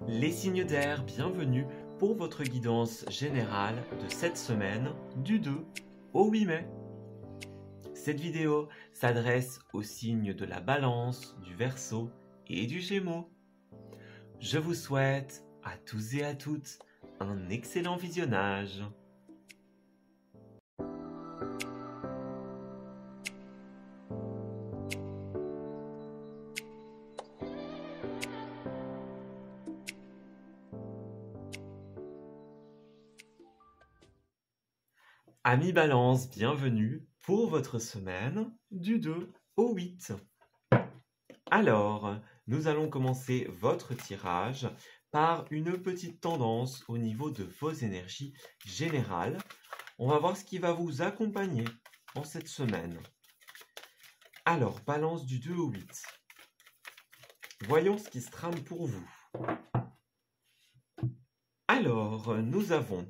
Les signes d'air, bienvenue pour votre guidance générale de cette semaine du 2 au 8 mai. Cette vidéo s'adresse aux signes de la Balance, du Verseau et du Gémeaux. Je vous souhaite à tous et à toutes un excellent visionnage. Amis Balance, bienvenue pour votre semaine du 2 au 8. Alors, nous allons commencer votre tirage par une petite tendance au niveau de vos énergies générales. On va voir ce qui va vous accompagner en cette semaine. Alors, Balance du 2 au 8. Voyons ce qui se trame pour vous. Alors, nous avons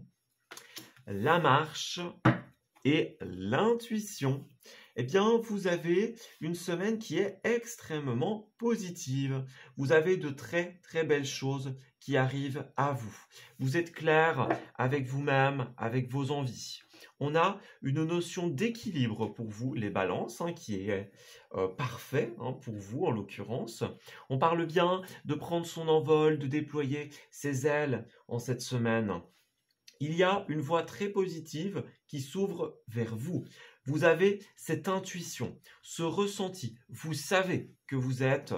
la marche et l'intuition. Eh bien, vous avez une semaine qui est extrêmement positive. Vous avez de très très belles choses qui arrivent à vous. Vous êtes clair avec vous-même, avec vos envies. On a une notion d'équilibre pour vous, les balances, qui est parfait pour vous en l'occurrence. On parle bien de prendre son envol, de déployer ses ailes en cette semaine. Il y a une voie très positive qui s'ouvre vers vous. Vous avez cette intuition, ce ressenti. Vous savez que vous êtes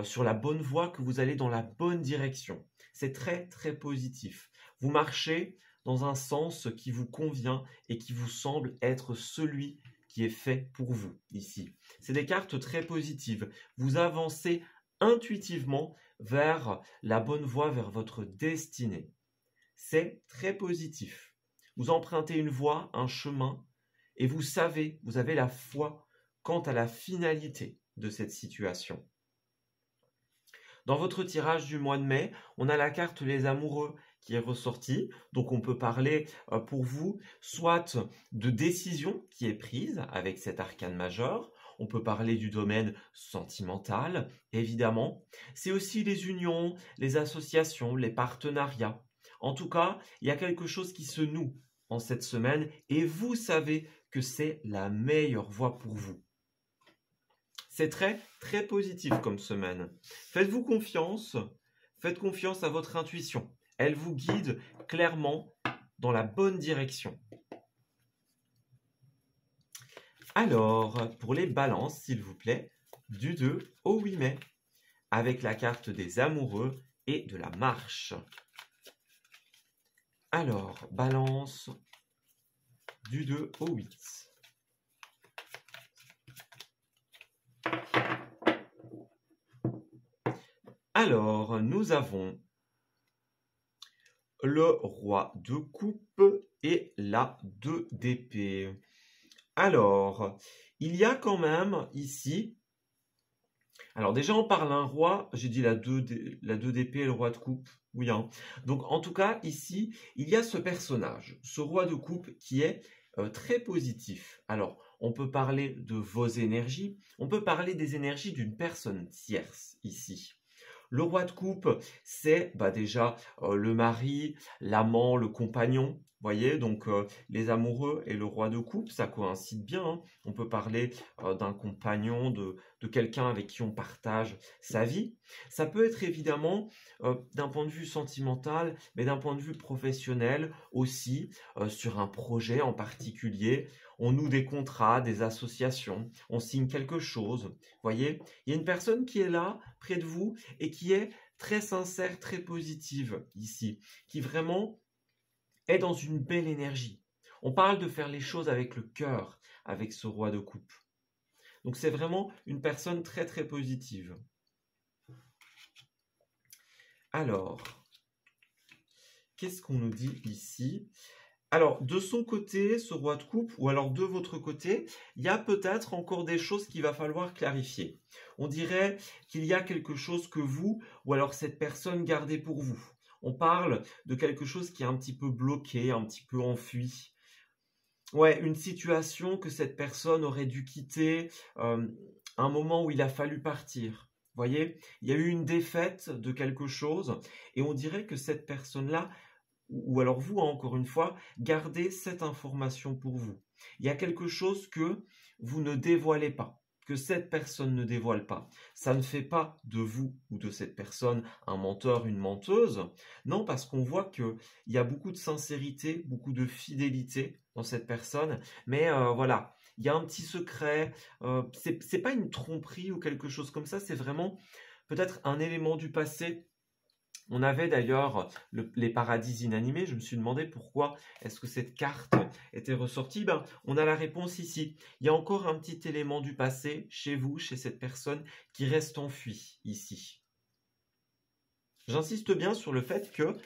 sur la bonne voie, que vous allez dans la bonne direction. C'est très, très positif. Vous marchez dans un sens qui vous convient et qui vous semble être celui qui est fait pour vous ici. C'est des cartes très positives. Vous avancez intuitivement vers la bonne voie, vers votre destinée. C'est très positif. Vous empruntez une voie, un chemin, et vous savez, vous avez la foi quant à la finalité de cette situation. Dans votre tirage du mois de mai, on a la carte Les Amoureux qui est ressortie. Donc on peut parler pour vous soit de décision qui est prise avec cet arcane majeur. On peut parler du domaine sentimental, évidemment. C'est aussi les unions, les associations, les partenariats. En tout cas, il y a quelque chose qui se noue en cette semaine et vous savez que c'est la meilleure voie pour vous. C'est très, très positif comme semaine. Faites-vous confiance, faites confiance à votre intuition. Elle vous guide clairement dans la bonne direction. Alors, pour les balances, s'il vous plaît, du 2 au 8 mai, avec la carte des amoureux et de la marche. Alors, balance du 2 au 8. Alors, nous avons le roi de coupe et la 2 d'épée. Alors, il y a quand même ici... Alors déjà, on parle d'un roi, j'ai dit la 2 d'épée et le roi de coupe. Oui, Donc en tout cas, ici, il y a ce personnage, ce roi de coupe qui est très positif. Alors, on peut parler de vos énergies, on peut parler des énergies d'une personne tierce ici. Le roi de coupe, c'est déjà le mari, l'amant, le compagnon. Voyez, donc les amoureux et le roi de coupe, ça coïncide bien. On peut parler d'un compagnon, de quelqu'un avec qui on partage sa vie. Ça peut être évidemment d'un point de vue sentimental, mais d'un point de vue professionnel aussi, sur un projet en particulier. On noue des contrats, des associations, on signe quelque chose. Voyez, il y a une personne qui est là, près de vous, et qui est très sincère, très positive ici, qui vraiment est dans une belle énergie. On parle de faire les choses avec le cœur, avec ce roi de coupe. Donc c'est vraiment une personne très très positive. Alors, qu'est-ce qu'on nous dit ici ? Alors, de son côté, ce roi de coupe, ou alors de votre côté, il y a peut-être encore des choses qu'il va falloir clarifier. On dirait qu'il y a quelque chose que vous, ou alors cette personne, gardez pour vous. On parle de quelque chose qui est un petit peu bloqué, un petit peu enfui. Ouais, une situation que cette personne aurait dû quitter, un moment où il a fallu partir. Voyez, il y a eu une défaite de quelque chose et on dirait que cette personne-là, ou alors vous, hein, encore une fois, gardez cette information pour vous. Il y a quelque chose que vous ne dévoilez pas, que cette personne ne dévoile pas. Ça ne fait pas de vous ou de cette personne un menteur, une menteuse. Non, parce qu'on voit qu'il y a beaucoup de sincérité, beaucoup de fidélité dans cette personne. Mais voilà, il y a un petit secret. C'est pas une tromperie ou quelque chose comme ça. C'est vraiment peut-être un élément du passé. On avait d'ailleurs les paradis inanimés. Je me suis demandé pourquoi est-ce que cette carte était ressortie. Ben, on a la réponse ici. Il y a encore un petit élément du passé chez vous, chez cette personne qui reste enfui ici. J'insiste bien sur le fait que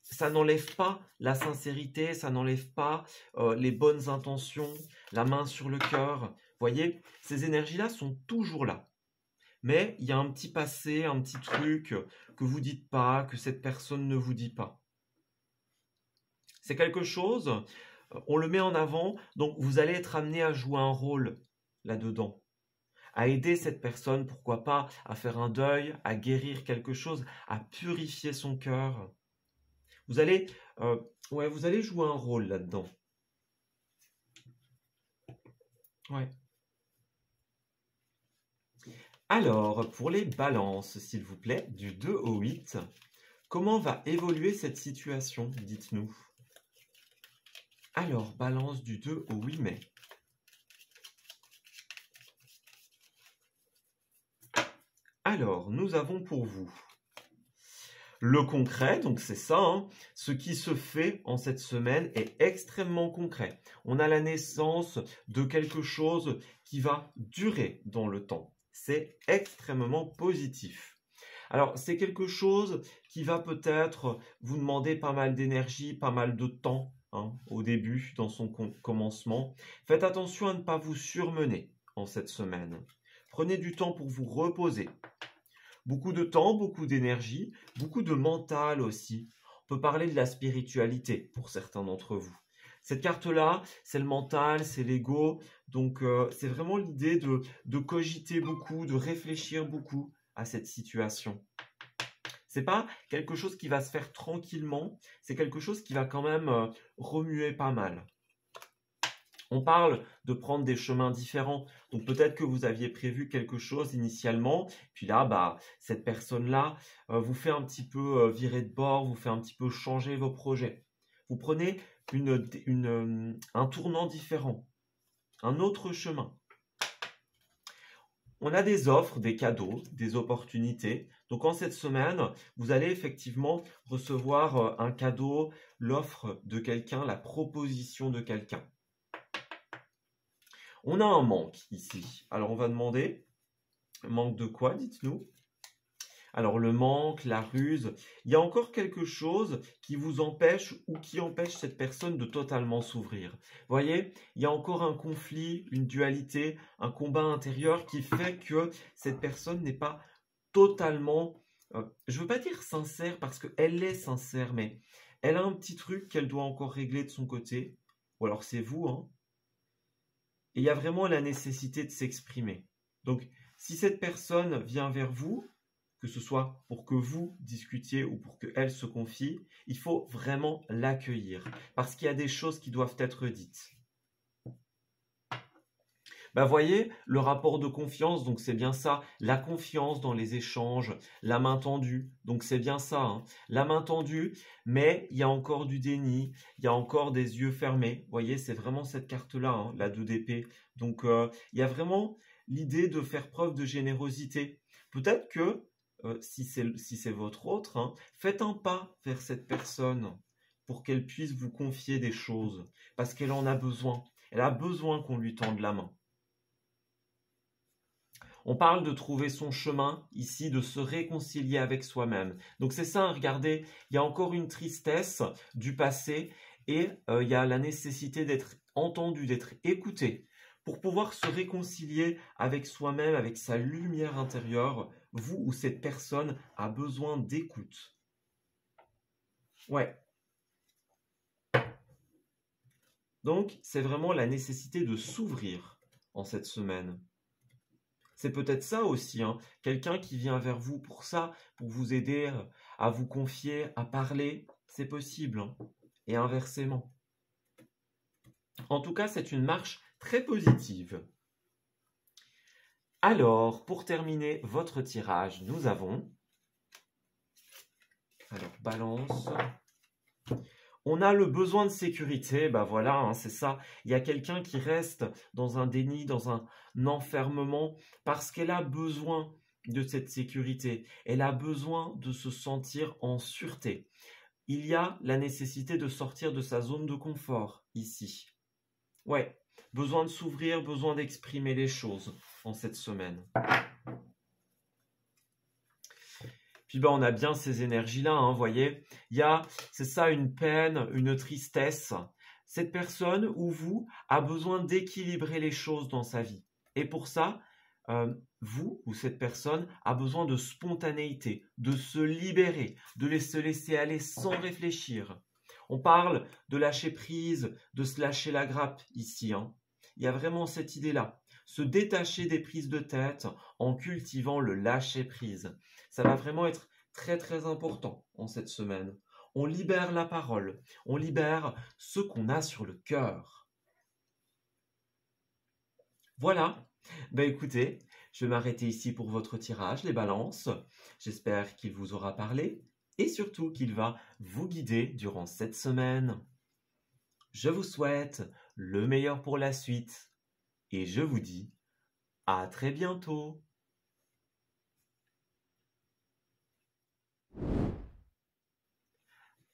ça n'enlève pas la sincérité, ça n'enlève pas les bonnes intentions, la main sur le cœur. Vous voyez, ces énergies-là sont toujours là. Mais il y a un petit passé, un petit truc que vous dites pas, que cette personne ne vous dit pas. C'est quelque chose, on le met en avant, donc vous allez être amené à jouer un rôle là-dedans. À aider cette personne, pourquoi pas, à faire un deuil, à guérir quelque chose, à purifier son cœur. Vous allez jouer un rôle là-dedans. Ouais. Alors, pour les balances, s'il vous plaît, du 2 au 8, comment va évoluer cette situation? Dites-nous. Alors, balance du 2 au 8 mai. Alors, nous avons pour vous le concret, donc c'est ça, hein, ce qui se fait en cette semaine est extrêmement concret. On a la naissance de quelque chose qui va durer dans le temps. C'est extrêmement positif. Alors, c'est quelque chose qui va peut-être vous demander pas mal d'énergie, pas mal de temps hein, au début, dans son commencement. Faites attention à ne pas vous surmener en cette semaine. Prenez du temps pour vous reposer. Beaucoup de temps, beaucoup d'énergie, beaucoup de mental aussi. On peut parler de la spiritualité pour certains d'entre vous. Cette carte-là, c'est le mental, c'est l'ego. Donc, c'est vraiment l'idée de cogiter beaucoup, de réfléchir beaucoup à cette situation. C'est pas quelque chose qui va se faire tranquillement, c'est quelque chose qui va quand même remuer pas mal. On parle de prendre des chemins différents. Donc peut-être que vous aviez prévu quelque chose initialement, puis là, bah, cette personne-là vous fait un petit peu virer de bord, vous fait un petit peu changer vos projets. Vous prenez un tournant différent, un autre chemin. On a des offres, des cadeaux, des opportunités. Donc en cette semaine, vous allez effectivement recevoir un cadeau, l'offre de quelqu'un, la proposition de quelqu'un. On a un manque ici. Alors on va demander, manque de quoi, dites-nous? Alors le manque, la ruse, il y a encore quelque chose qui vous empêche ou qui empêche cette personne de totalement s'ouvrir. Vous voyez, il y a encore un conflit, une dualité, un combat intérieur qui fait que cette personne n'est pas totalement, je ne veux pas dire sincère parce qu'elle est sincère, mais elle a un petit truc qu'elle doit encore régler de son côté. Ou alors c'est vous, hein. Et il y a vraiment la nécessité de s'exprimer. Donc, si cette personne vient vers vous, que ce soit pour que vous discutiez ou pour qu'elle se confie, il faut vraiment l'accueillir. Parce qu'il y a des choses qui doivent être dites. Ben, voyez, le rapport de confiance, donc c'est bien ça. La confiance dans les échanges, la main tendue, donc c'est bien ça. Hein. La main tendue, mais il y a encore du déni, il y a encore des yeux fermés. Vous voyez, c'est vraiment cette carte-là, hein, la 2 d'épée. Donc, il y a vraiment l'idée de faire preuve de générosité. Peut-être que, si c'est votre autre, hein, faites un pas vers cette personne pour qu'elle puisse vous confier des choses, parce qu'elle en a besoin. Elle a besoin qu'on lui tende la main. On parle de trouver son chemin, ici, de se réconcilier avec soi-même. Donc c'est ça, regardez, il y a encore une tristesse du passé et il y a la nécessité d'être entendu, d'être écouté. Pour pouvoir se réconcilier avec soi-même, avec sa lumière intérieure, vous ou cette personne a besoin d'écoute. Ouais. Donc c'est vraiment la nécessité de s'ouvrir en cette semaine. C'est peut-être ça aussi, hein. Quelqu'un qui vient vers vous pour ça, pour vous aider à vous confier, à parler, c'est possible, hein. Et inversement. En tout cas, c'est une marche très positive. Alors, pour terminer votre tirage, nous avons... Alors, balance... On a le besoin de sécurité, bah voilà, hein, c'est ça. Il y a quelqu'un qui reste dans un déni, dans un enfermement, parce qu'elle a besoin de cette sécurité. Elle a besoin de se sentir en sûreté. Il y a la nécessité de sortir de sa zone de confort, ici. Ouais, besoin de s'ouvrir, besoin d'exprimer les choses en cette semaine. Puis ben, on a bien ces énergies-là, hein, voyez. C'est ça, une peine, une tristesse. Cette personne ou vous a besoin d'équilibrer les choses dans sa vie. Et pour ça, vous ou cette personne a besoin de spontanéité, de se libérer, de se laisser aller sans réfléchir. On parle de lâcher prise, de se lâcher la grappe ici, hein. Il y a vraiment cette idée-là. Se détacher des prises de tête en cultivant le lâcher-prise. Ça va vraiment être très très important en cette semaine. On libère la parole, on libère ce qu'on a sur le cœur. Voilà, ben écoutez, je vais m'arrêter ici pour votre tirage, les balances. J'espère qu'il vous aura parlé et surtout qu'il va vous guider durant cette semaine. Je vous souhaite le meilleur pour la suite. Et je vous dis à très bientôt.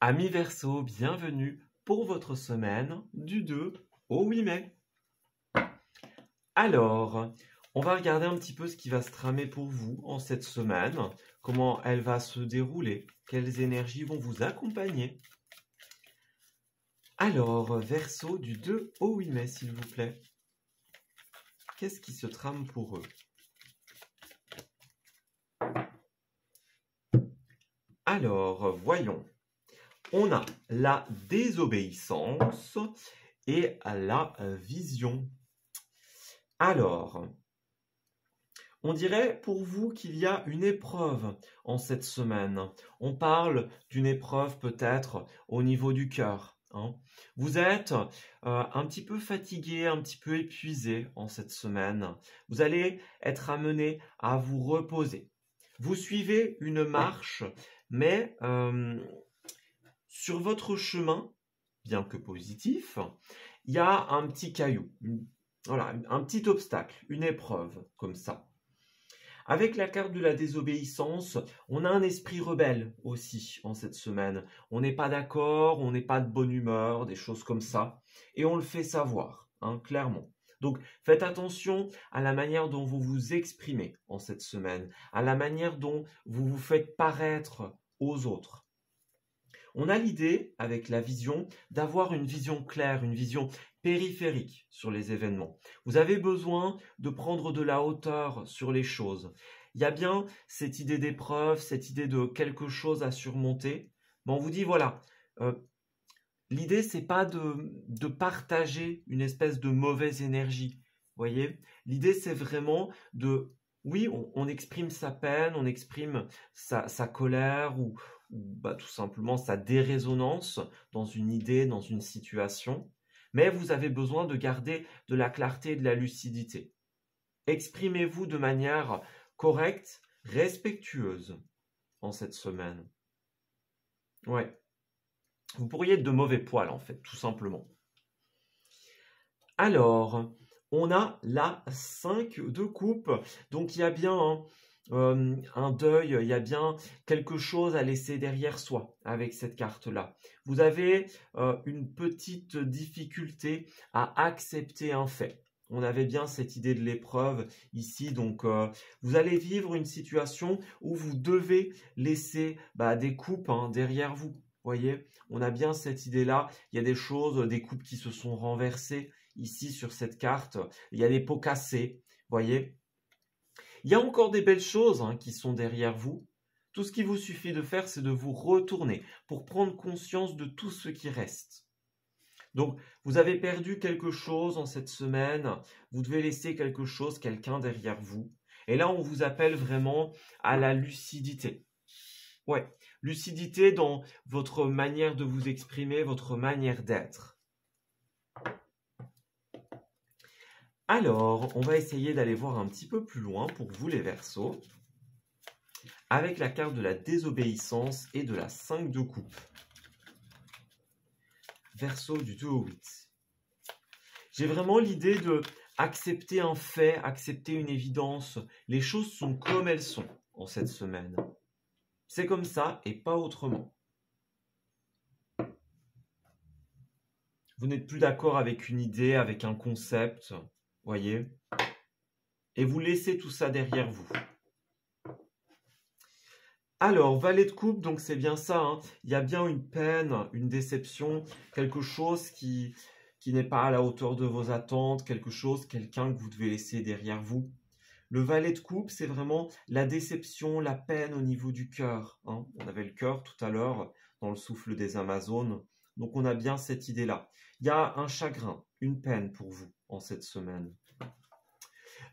Amis Verseau, bienvenue pour votre semaine du 2 au 8 mai. Alors, on va regarder un petit peu ce qui va se tramer pour vous en cette semaine, comment elle va se dérouler, quelles énergies vont vous accompagner. Alors, Verseau du 2 au 8 mai, s'il vous plaît. Qu'est-ce qui se trame pour eux? Alors, voyons. On a la désobéissance et la vision. Alors, on dirait pour vous qu'il y a une épreuve en cette semaine. On parle d'une épreuve peut-être au niveau du cœur. Hein. Vous êtes un petit peu fatigué, un petit peu épuisé en cette semaine. Vous allez être amené à vous reposer. Vous suivez une marche, mais sur votre chemin, bien que positif, il y a un petit caillou, voilà, un petit obstacle, une épreuve comme ça. Avec la carte de la désobéissance, on a un esprit rebelle aussi en cette semaine. On n'est pas d'accord, on n'est pas de bonne humeur, des choses comme ça. Et on le fait savoir, hein, clairement. Donc, faites attention à la manière dont vous vous exprimez en cette semaine, à la manière dont vous vous faites paraître aux autres. On a l'idée, avec la vision, d'avoir une vision claire, une vision périphérique sur les événements. Vous avez besoin de prendre de la hauteur sur les choses. Il y a bien cette idée d'épreuve, cette idée de quelque chose à surmonter. Mais on vous dit, voilà, l'idée, c'est pas de partager une espèce de mauvaise énergie. Voyez, l'idée, c'est vraiment de... Oui, on exprime sa peine, on exprime sa colère ou tout simplement sa déraisonnance dans une idée, dans une situation. Mais vous avez besoin de garder de la clarté et de la lucidité. Exprimez-vous de manière correcte, respectueuse en cette semaine. Ouais. Vous pourriez être de mauvais poil, en fait, tout simplement. Alors, on a la 5 de coupe. Donc, il y a bien un deuil, il y a bien quelque chose à laisser derrière soi avec cette carte-là. Vous avez une petite difficulté à accepter un fait. On avait bien cette idée de l'épreuve ici, donc vous allez vivre une situation où vous devez laisser des coupes derrière vous. Voyez, on a bien cette idée-là. Il y a des choses, des coupes qui se sont renversées ici sur cette carte. Il y a des pots cassés, voyez. Il y a encore des belles choses qui sont derrière vous. Tout ce qu'il vous suffit de faire, c'est de vous retourner pour prendre conscience de tout ce qui reste. Donc, vous avez perdu quelque chose en cette semaine. Vous devez laisser quelque chose, quelqu'un derrière vous. Et là, on vous appelle vraiment à la lucidité. Ouais, lucidité dans votre manière de vous exprimer, votre manière d'être. Alors, on va essayer d'aller voir un petit peu plus loin pour vous les Verseaux, avec la carte de la désobéissance et de la 5 de coupe. Verseau du 2 au 8. J'ai vraiment l'idée de accepter un fait, accepter une évidence. Les choses sont comme elles sont en cette semaine. C'est comme ça et pas autrement. Vous n'êtes plus d'accord avec une idée, avec un concept, voyez, et vous laissez tout ça derrière vous. Alors, valet de coupe, donc c'est bien ça, hein. Il y a bien une peine, une déception, quelque chose qui n'est pas à la hauteur de vos attentes, quelqu'un que vous devez laisser derrière vous. Le valet de coupe, c'est vraiment la déception, la peine au niveau du cœur, hein. On avait le cœur tout à l'heure dans le souffle des Amazones, donc on a bien cette idée-là. Il y a un chagrin, une peine pour vous en cette semaine.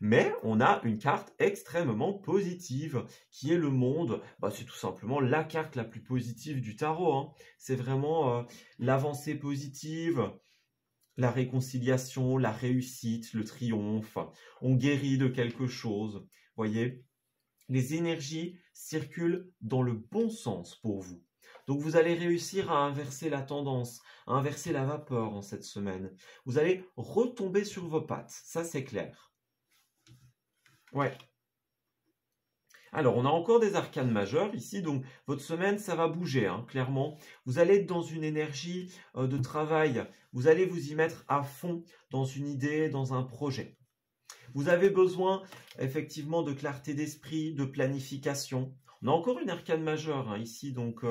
Mais on a une carte extrêmement positive qui est le monde. C'est tout simplement la carte la plus positive du tarot, hein. C'est vraiment l'avancée positive, la réconciliation, la réussite, le triomphe. On guérit de quelque chose. Voyez, les énergies circulent dans le bon sens pour vous. Donc vous allez réussir à inverser la tendance, à inverser la vapeur en cette semaine. Vous allez retomber sur vos pattes, ça c'est clair. Ouais. Alors, on a encore des arcanes majeures ici, donc votre semaine, ça va bouger, hein, clairement. Vous allez être dans une énergie de travail, vous allez vous y mettre à fond dans une idée, dans un projet. Vous avez besoin, effectivement, de clarté d'esprit, de planification. On a encore une arcane majeure, hein, ici, donc,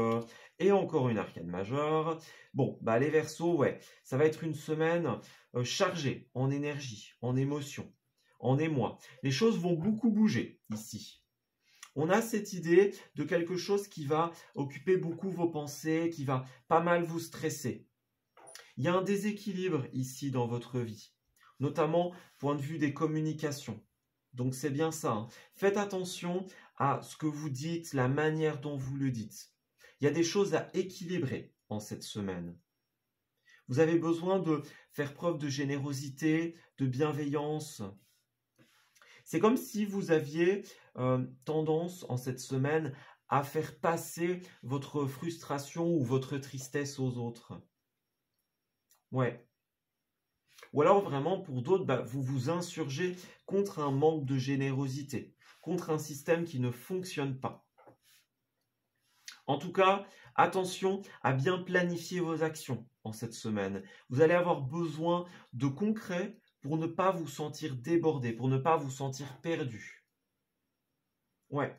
et encore une arcane majeure. Bon, les Verseaux, ouais, ça va être une semaine chargée en énergie, en émotion, en émoi. Les choses vont beaucoup bouger ici. On a cette idée de quelque chose qui va occuper beaucoup vos pensées, qui va pas mal vous stresser. Il y a un déséquilibre ici dans votre vie, notamment point de vue des communications. Donc c'est bien ça, hein. Faites attention à ce que vous dites, la manière dont vous le dites. Il y a des choses à équilibrer en cette semaine. Vous avez besoin de faire preuve de générosité, de bienveillance. C'est comme si vous aviez tendance en cette semaine à faire passer votre frustration ou votre tristesse aux autres. Ouais. Ou alors vraiment pour d'autres, vous vous insurgez contre un manque de générosité, contre un système qui ne fonctionne pas. En tout cas, attention à bien planifier vos actions en cette semaine. Vous allez avoir besoin de concret pour ne pas vous sentir débordé, pour ne pas vous sentir perdu. Ouais.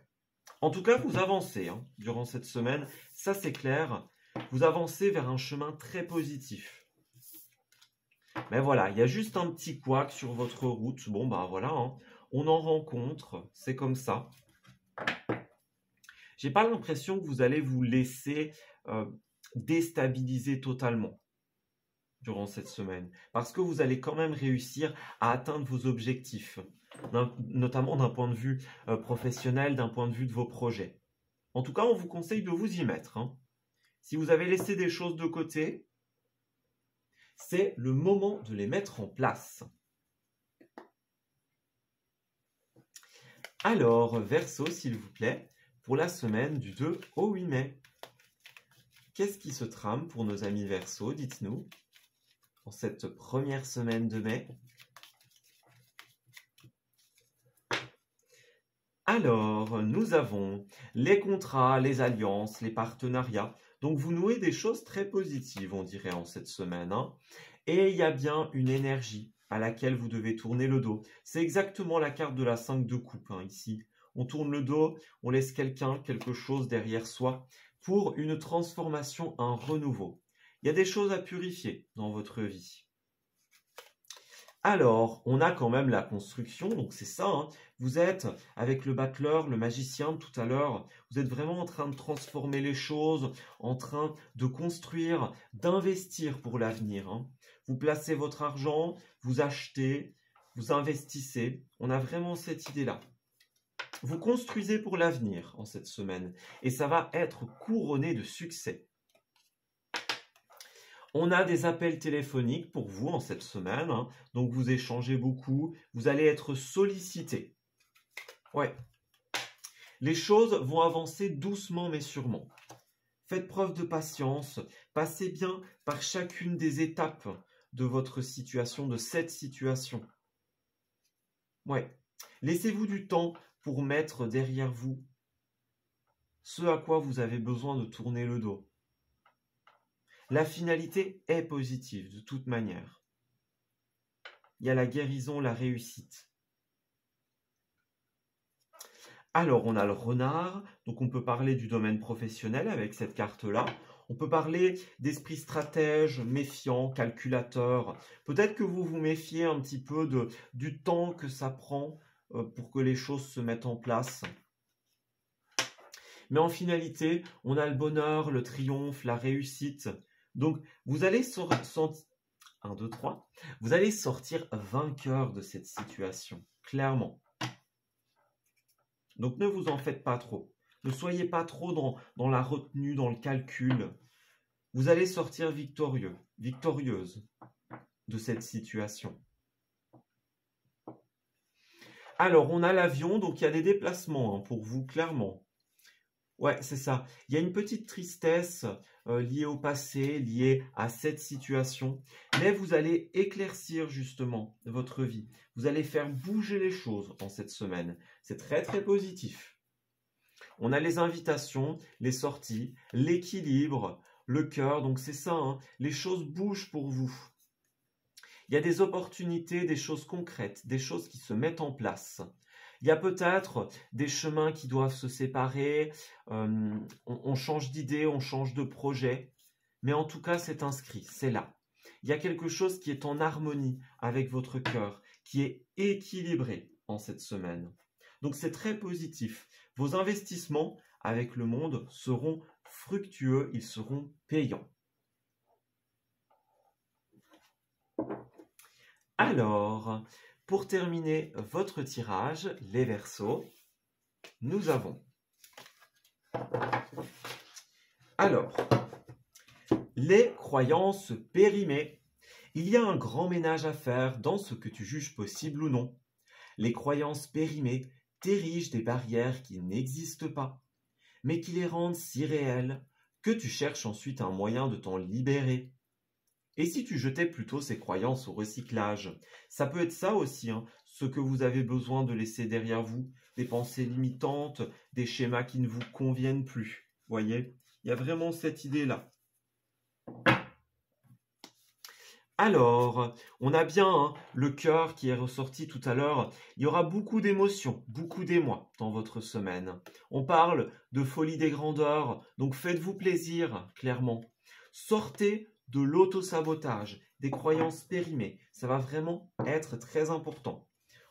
En tout cas, vous avancez durant cette semaine, ça c'est clair. Vous avancez vers un chemin très positif. Mais voilà, il y a juste un petit couac sur votre route. Bon, voilà, hein, on en rencontre, c'est comme ça. J'ai pas l'impression que vous allez vous laisser déstabiliser totalement durant cette semaine, parce que vous allez quand même réussir à atteindre vos objectifs, notamment d'un point de vue professionnel, d'un point de vue de vos projets. En tout cas, on vous conseille de vous y mettre, hein. Si vous avez laissé des choses de côté, c'est le moment de les mettre en place. Alors, Verseau, s'il vous plaît, pour la semaine du 2 au 8 mai. Qu'est-ce qui se trame pour nos amis Verseau, dites-nous, en cette première semaine de mai? Alors, nous avons les contrats, les alliances, les partenariats. Donc, vous nouez des choses très positives, on dirait, en cette semaine, hein. Et il y a bien une énergie à laquelle vous devez tourner le dos. C'est exactement la carte de la 5 de coupe, hein, ici. On tourne le dos, on laisse quelque chose derrière soi pour une transformation, un renouveau. Il y a des choses à purifier dans votre vie. Alors, on a quand même la construction, donc c'est ça, hein. Vous êtes, avec le battleur, le magicien tout à l'heure, vous êtes vraiment en train de transformer les choses, en train de construire, d'investir pour l'avenir, hein. Vous placez votre argent, vous achetez, vous investissez. On a vraiment cette idée-là. Vous construisez pour l'avenir en cette semaine et ça va être couronné de succès. On a des appels téléphoniques pour vous en cette semaine, hein, donc vous échangez beaucoup, vous allez être sollicité. Ouais. Les choses vont avancer doucement mais sûrement. Faites preuve de patience, passez bien par chacune des étapes de votre situation, de cette situation. Ouais. Laissez-vous du temps pour mettre derrière vous ce à quoi vous avez besoin de tourner le dos. La finalité est positive de toute manière. Il y a la guérison, la réussite. Alors, on a le renard, donc on peut parler du domaine professionnel avec cette carte-là. On peut parler d'esprit stratège, méfiant, calculateur. Peut-être que vous vous méfiez un petit peu du temps que ça prend pour que les choses se mettent en place. Mais en finalité, on a le bonheur, le triomphe, la réussite. Donc, vous allez vous allez sortir vainqueur de cette situation, clairement. Donc, ne vous en faites pas trop. Ne soyez pas trop dans la retenue, dans le calcul. Vous allez sortir victorieux, victorieuse de cette situation. Alors, on a l'avion, donc il y a des déplacements pour vous, clairement. Ouais, c'est ça. Il y a une petite tristesse liée au passé, liée à cette situation. Mais vous allez éclaircir justement votre vie. Vous allez faire bouger les choses en cette semaine. C'est très, très positif. On a les invitations, les sorties, l'équilibre, le cœur. Donc c'est ça, hein. Les choses bougent pour vous. Il y a des opportunités, des choses concrètes, des choses qui se mettent en place. Il y a peut-être des chemins qui doivent se séparer, on change d'idée, on change de projet, mais en tout cas c'est inscrit, c'est là. Il y a quelque chose qui est en harmonie avec votre cœur, qui est équilibré en cette semaine. Donc c'est très positif. Vos investissements avec le monde seront fructueux, ils seront payants. Alors, pour terminer votre tirage, les Verseaux, nous avons... Alors, les croyances périmées. Il y a un grand ménage à faire dans ce que tu juges possible ou non. Les croyances périmées t'érigent des barrières qui n'existent pas, mais qui les rendent si réelles que tu cherches ensuite un moyen de t'en libérer. Et si tu jetais plutôt ces croyances au recyclage? Ça peut être ça aussi, hein, ce que vous avez besoin de laisser derrière vous, des pensées limitantes, des schémas qui ne vous conviennent plus. Voyez, il y a vraiment cette idée-là. Alors, on a bien hein, le cœur qui est ressorti tout à l'heure. Il y aura beaucoup d'émotions, beaucoup d'émoi dans votre semaine. On parle de folie des grandeurs, donc faites-vous plaisir, clairement. Sortez de l'auto-sabotage, des croyances périmées. Ça va vraiment être très important.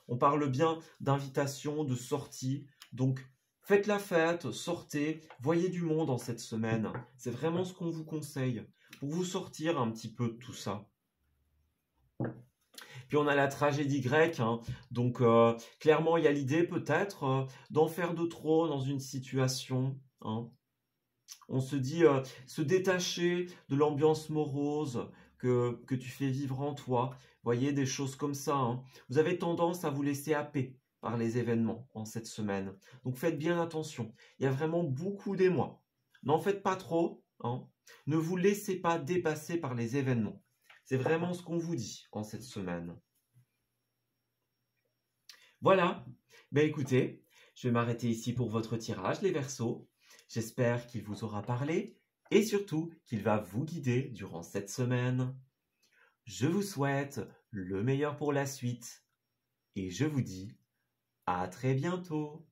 On parle bien d'invitation, de sortie. Donc, faites la fête, sortez, voyez du monde en cette semaine. C'est vraiment ce qu'on vous conseille pour vous sortir un petit peu de tout ça. Puis on a la tragédie grecque, hein. Donc clairement il y a l'idée peut-être d'en faire de trop dans une situation, hein. On se dit se détacher de l'ambiance morose que tu fais vivre en toi. Voyez, des choses comme ça, hein. Vous avez tendance à vous laisser happer par les événements en cette semaine. Donc faites bien attention. Il y a vraiment beaucoup d'émoi. N'en faites pas trop, hein. Ne vous laissez pas dépasser par les événements. C'est vraiment ce qu'on vous dit en cette semaine. Voilà. Ben écoutez, je vais m'arrêter ici pour votre tirage, les Verseaux. J'espère qu'il vous aura parlé et surtout qu'il va vous guider durant cette semaine. Je vous souhaite le meilleur pour la suite et je vous dis à très bientôt.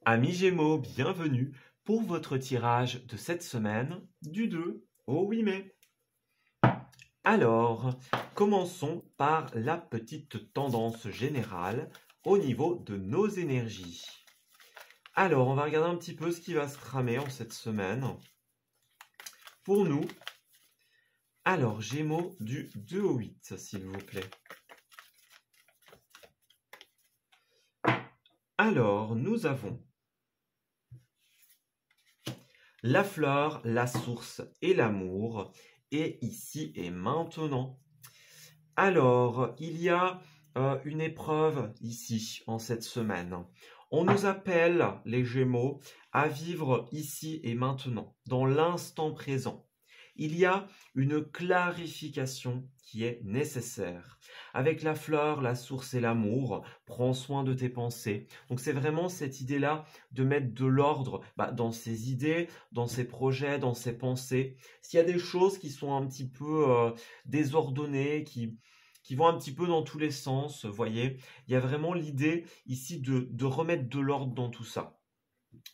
Amis Gémeaux, bienvenue pour votre tirage de cette semaine du 2 au 8 mai. Alors, commençons par la petite tendance générale au niveau de nos énergies. Alors, on va regarder un petit peu ce qui va se tramer en cette semaine. Pour nous, Alors, Gémeaux du 2 au 8, s'il vous plaît. Alors, nous avons la fleur, la source et l'amour, et ici et maintenant. Alors, il y a une épreuve ici, en cette semaine. On nous appelle, les Gémeaux, à vivre ici et maintenant, dans l'instant présent. Il y a une clarification qui est nécessaire. Avec la fleur, la source et l'amour, prends soin de tes pensées. Donc c'est vraiment cette idée-là de mettre de l'ordre dans ses idées, dans ses projets, dans ses pensées. S'il y a des choses qui sont un petit peu désordonnées, qui vont un petit peu dans tous les sens, vous voyez, il y a vraiment l'idée ici de remettre de l'ordre dans tout ça.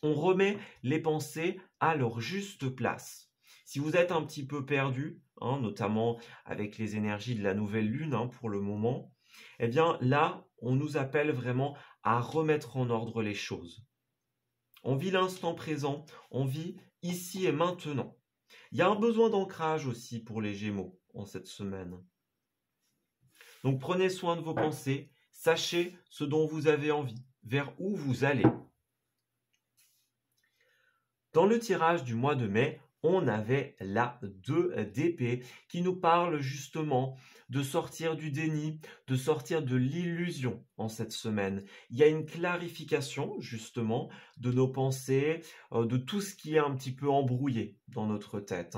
On remet les pensées à leur juste place. Si vous êtes un petit peu perdu, notamment avec les énergies de la nouvelle lune pour le moment, eh bien là, on nous appelle vraiment à remettre en ordre les choses. On vit l'instant présent, on vit ici et maintenant. Il y a un besoin d'ancrage aussi pour les Gémeaux en cette semaine. Donc prenez soin de vos pensées, sachez ce dont vous avez envie, vers où vous allez. Dans le tirage du mois de mai, on avait la 2 d'épée qui nous parle justement de sortir du déni, de sortir de l'illusion en cette semaine. Il y a une clarification justement de nos pensées, de tout ce qui est un petit peu embrouillé dans notre tête.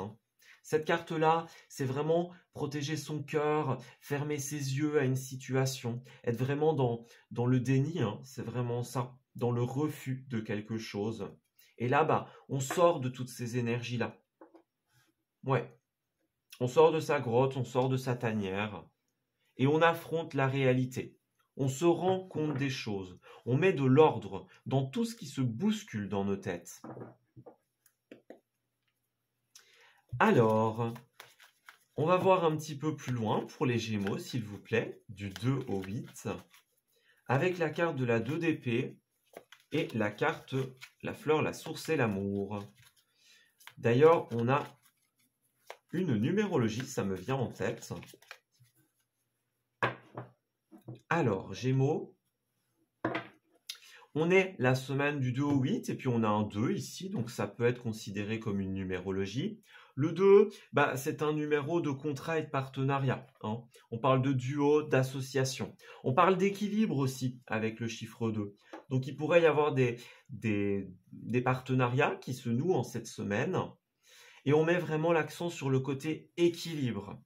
Cette carte-là, c'est vraiment protéger son cœur, fermer ses yeux à une situation, être vraiment dans le déni, c'est vraiment ça, dans le refus de quelque chose. Et là, on sort de toutes ces énergies-là. Ouais, on sort de sa grotte, on sort de sa tanière, et on affronte la réalité. On se rend compte des choses, on met de l'ordre dans tout ce qui se bouscule dans nos têtes. Alors, on va voir un petit peu plus loin pour les Gémeaux, s'il vous plaît, du 2 au 8, avec la carte de la 2 d'épée et la carte, la fleur, la source et l'amour. D'ailleurs, on a une numérologie, ça me vient en tête. Alors, Gémeaux, on est la semaine du 2 au 8, et puis on a un 2 ici, donc ça peut être considéré comme une numérologie. Le 2, c'est un numéro de contrat et de partenariat. On parle de duo, d'association. On parle d'équilibre aussi avec le chiffre 2. Donc il pourrait y avoir des partenariats qui se nouent en cette semaine. Et on met vraiment l'accent sur le côté équilibre.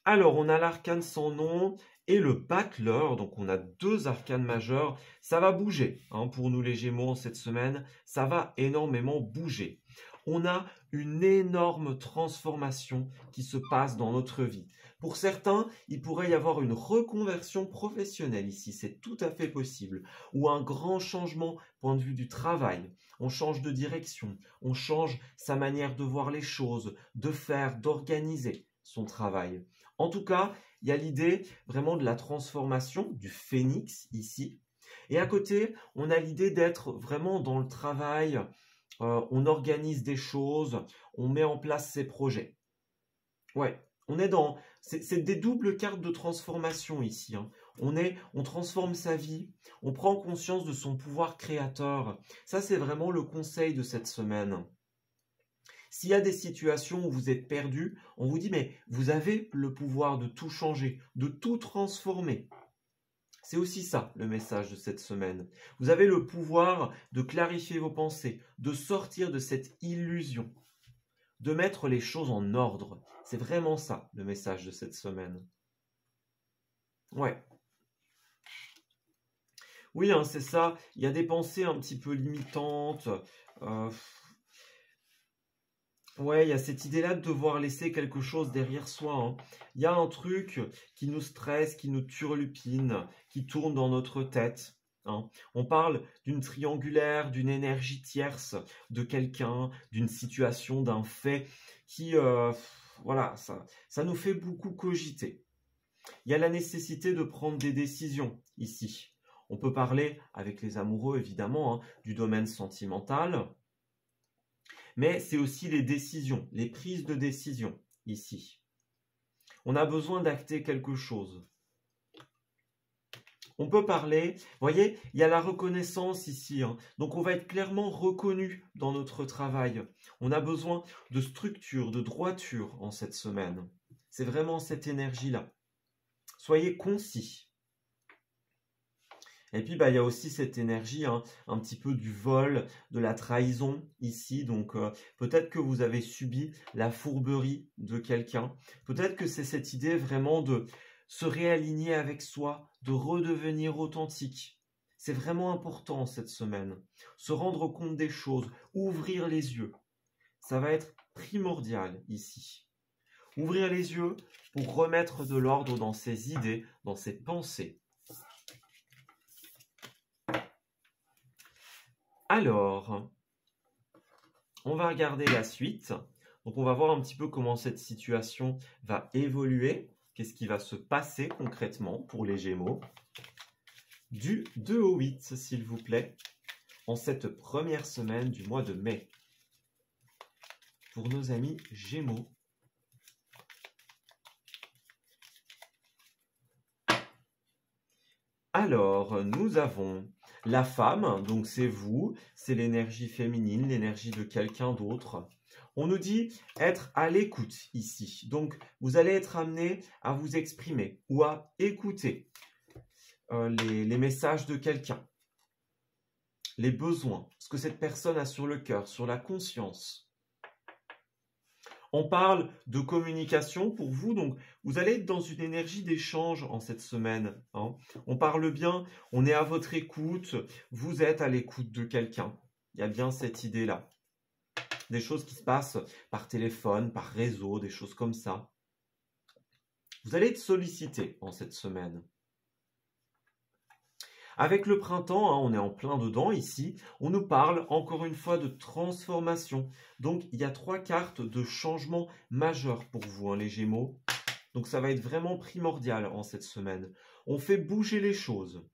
Alors, on a l'arcane sans nom et le battleur. Donc, on a 2 arcanes majeurs. Ça va bouger pour nous les Gémeaux en cette semaine. Ça va énormément bouger. On a une énorme transformation qui se passe dans notre vie. Pour certains, il pourrait y avoir une reconversion professionnelle ici, c'est tout à fait possible. Ou un grand changement point de vue du travail. On change de direction, on change sa manière de voir les choses, de faire, d'organiser son travail. En tout cas, il y a l'idée vraiment de la transformation du phénix ici. Et à côté, on a l'idée d'être vraiment dans le travail. On organise des choses, on met en place ses projets. Ouais, on est dans... C'est des doubles cartes de transformation ici. On transforme sa vie, on prend conscience de son pouvoir créateur. Ça, c'est vraiment le conseil de cette semaine. S'il y a des situations où vous êtes perdu, on vous dit, mais vous avez le pouvoir de tout changer, de tout transformer. C'est aussi ça, le message de cette semaine. Vous avez le pouvoir de clarifier vos pensées, de sortir de cette illusion, de mettre les choses en ordre. C'est vraiment ça, le message de cette semaine. Ouais. Oui, c'est ça. Il y a des pensées un petit peu limitantes. Ouais, il y a cette idée-là de devoir laisser quelque chose derrière soi. Il y a un truc qui nous stresse, qui nous turlupine, qui tourne dans notre tête. On parle d'une triangulaire, d'une énergie tierce de quelqu'un, d'une situation, d'un fait qui, voilà, ça nous fait beaucoup cogiter. Il y a la nécessité de prendre des décisions ici. On peut parler avec les amoureux, évidemment, du domaine sentimental. mais c'est aussi les décisions, les prises de décision ici. On a besoin d'acter quelque chose. On peut parler, vous voyez, il y a la reconnaissance ici, hein. Donc on va être clairement reconnu dans notre travail. On a besoin de structure, de droiture en cette semaine. C'est vraiment cette énergie-là. Soyez concis. Et puis, il y a aussi cette énergie, hein, un petit peu du vol, de la trahison ici. Donc, peut-être que vous avez subi la fourberie de quelqu'un. Peut-être que c'est cette idée vraiment de se réaligner avec soi, de redevenir authentique. C'est vraiment important cette semaine. Se rendre compte des choses, ouvrir les yeux. Ça va être primordial ici. Ouvrir les yeux pour remettre de l'ordre dans ses idées, dans ses pensées. Alors, on va regarder la suite. Donc, on va voir un petit peu comment cette situation va évoluer. Qu'est-ce qui va se passer concrètement pour les Gémeaux? Du 2 au 8, s'il vous plaît, en cette première semaine du mois de mai. Pour nos amis Gémeaux. Alors, nous avons la femme, donc c'est vous, c'est l'énergie féminine, l'énergie de quelqu'un d'autre. On nous dit être à l'écoute ici. Donc, vous allez être amené à vous exprimer ou à écouter les messages de quelqu'un, les besoins, ce que cette personne a sur le cœur, sur la conscience. On parle de communication pour vous, donc vous allez être dans une énergie d'échange en cette semaine, hein. On parle bien, on est à votre écoute, vous êtes à l'écoute de quelqu'un. Il y a bien cette idée-là. Des choses qui se passent par téléphone, par réseau, des choses comme ça. Vous allez être sollicité en cette semaine. Avec le printemps, hein, on est en plein dedans ici, on nous parle encore une fois de transformation. Donc, il y a 3 cartes de changement majeur pour vous, hein, les Gémeaux. Donc, ça va être vraiment primordial en cette semaine. On fait bouger les choses.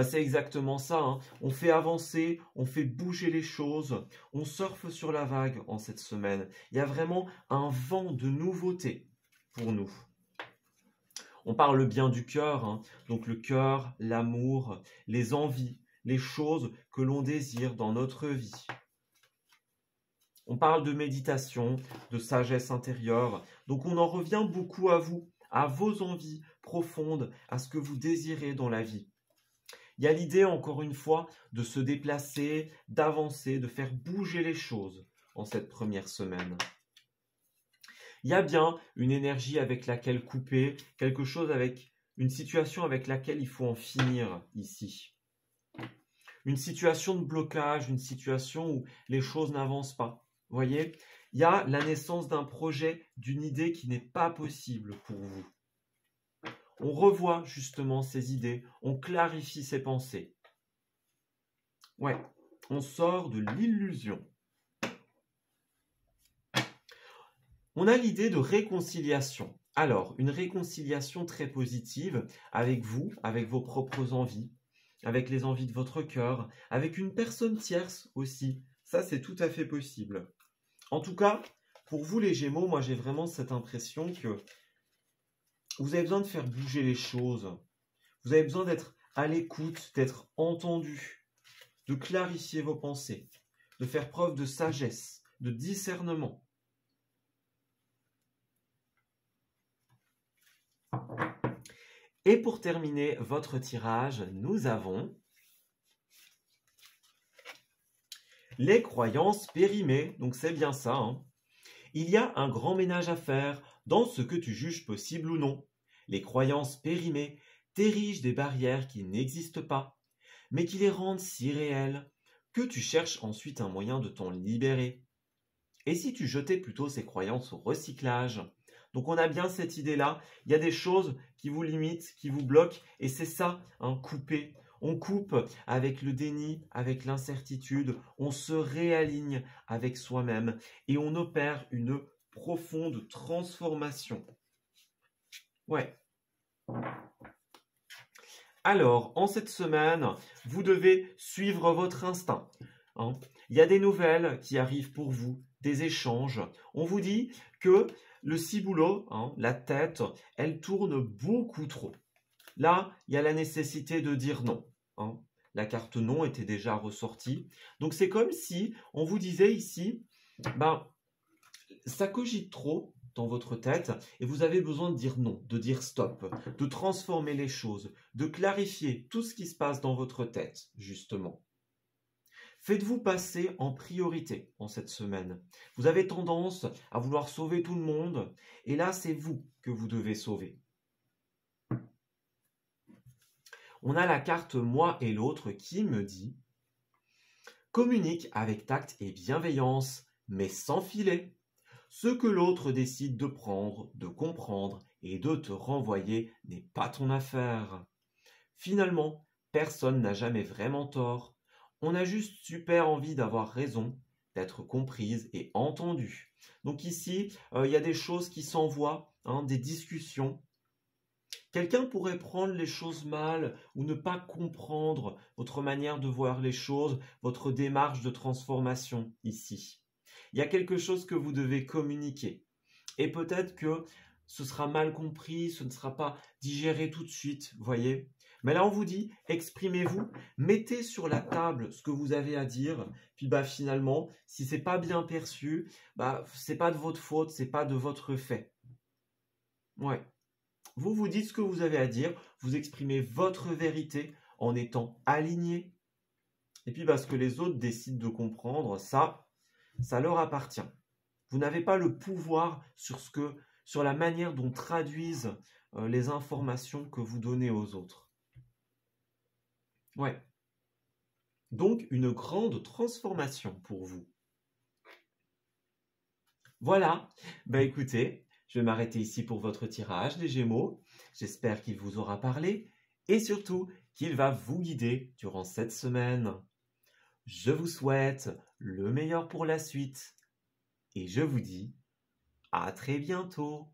C'est exactement ça, hein. On fait avancer, on fait bouger les choses, on surfe sur la vague en cette semaine. Il y a vraiment un vent de nouveauté pour nous. On parle bien du cœur, hein. Donc le cœur, l'amour, les envies, les choses que l'on désire dans notre vie. On parle de méditation, de sagesse intérieure. Donc on en revient beaucoup à vous, à vos envies profondes, à ce que vous désirez dans la vie. Il y a l'idée, encore une fois, de se déplacer, d'avancer, de faire bouger les choses en cette première semaine. Il y a bien une énergie avec laquelle couper, quelque chose avec une situation avec laquelle il faut en finir ici. Une situation de blocage, une situation où les choses n'avancent pas. Vous voyez, il y a la naissance d'un projet, d'une idée qui n'est pas possible pour vous. On revoit justement ces idées, on clarifie ses pensées. Ouais, on sort de l'illusion. On a l'idée de réconciliation. Alors, une réconciliation très positive avec vous, avec vos propres envies, avec les envies de votre cœur, avec une personne tierce aussi. Ça, c'est tout à fait possible. En tout cas, pour vous les Gémeaux, moi j'ai vraiment cette impression que vous avez besoin de faire bouger les choses. Vous avez besoin d'être à l'écoute, d'être entendu, de clarifier vos pensées, de faire preuve de sagesse, de discernement. Et pour terminer votre tirage, nous avons les croyances périmées. Donc c'est bien ça, hein. Il y a un grand ménage à faire dans ce que tu juges possible ou non. Les croyances périmées t'érigent des barrières qui n'existent pas, mais qui les rendent si réelles que tu cherches ensuite un moyen de t'en libérer. Et si tu jetais plutôt ces croyances au recyclage? Donc on a bien cette idée-là, il y a des choses qui vous limitent, qui vous bloquent, et c'est ça, couper. On coupe avec le déni, avec l'incertitude, on se réaligne avec soi-même, et on opère une profonde transformation. Ouais. Alors, en cette semaine, vous devez suivre votre instinct. hein. Il y a des nouvelles qui arrivent pour vous, des échanges. On vous dit que le ciboulot, hein, la tête, elle tourne beaucoup trop. Là, il y a la nécessité de dire non, hein. La carte non était déjà ressortie. Donc c'est comme si on vous disait ici, ben, ça cogite trop dans votre tête et vous avez besoin de dire non, de dire stop, de transformer les choses, de clarifier tout ce qui se passe dans votre tête, justement. Faites-vous passer en priorité en cette semaine. Vous avez tendance à vouloir sauver tout le monde et là, c'est vous que vous devez sauver. On a la carte moi et l'autre qui me dit « Communique avec tact et bienveillance, mais sans filet. Ce que l'autre décide de prendre, de comprendre et de te renvoyer n'est pas ton affaire. Finalement, personne n'a jamais vraiment tort. On a juste super envie d'avoir raison, d'être comprise et entendue. » Donc ici, il y a des choses qui s'envoient, hein, des discussions. Quelqu'un pourrait prendre les choses mal ou ne pas comprendre votre manière de voir les choses, votre démarche de transformation ici. Il y a quelque chose que vous devez communiquer. Et peut-être que ce sera mal compris, ce ne sera pas digéré tout de suite, voyez. Mais là, on vous dit, exprimez-vous, mettez sur la table ce que vous avez à dire, puis finalement, si c'est pas bien perçu, c'est pas de votre faute, c'est pas de votre fait. Ouais. Vous vous dites ce que vous avez à dire, vous exprimez votre vérité en étant aligné. Et puis ce que les autres décident de comprendre, ça leur appartient. Vous n'avez pas le pouvoir sur la manière dont traduisent les informations que vous donnez aux autres. Ouais. Donc, une grande transformation pour vous. Voilà. Écoutez, je vais m'arrêter ici pour votre tirage, les Gémeaux. J'espère qu'il vous aura parlé et surtout qu'il va vous guider durant cette semaine. Je vous souhaite le meilleur pour la suite et je vous dis à très bientôt.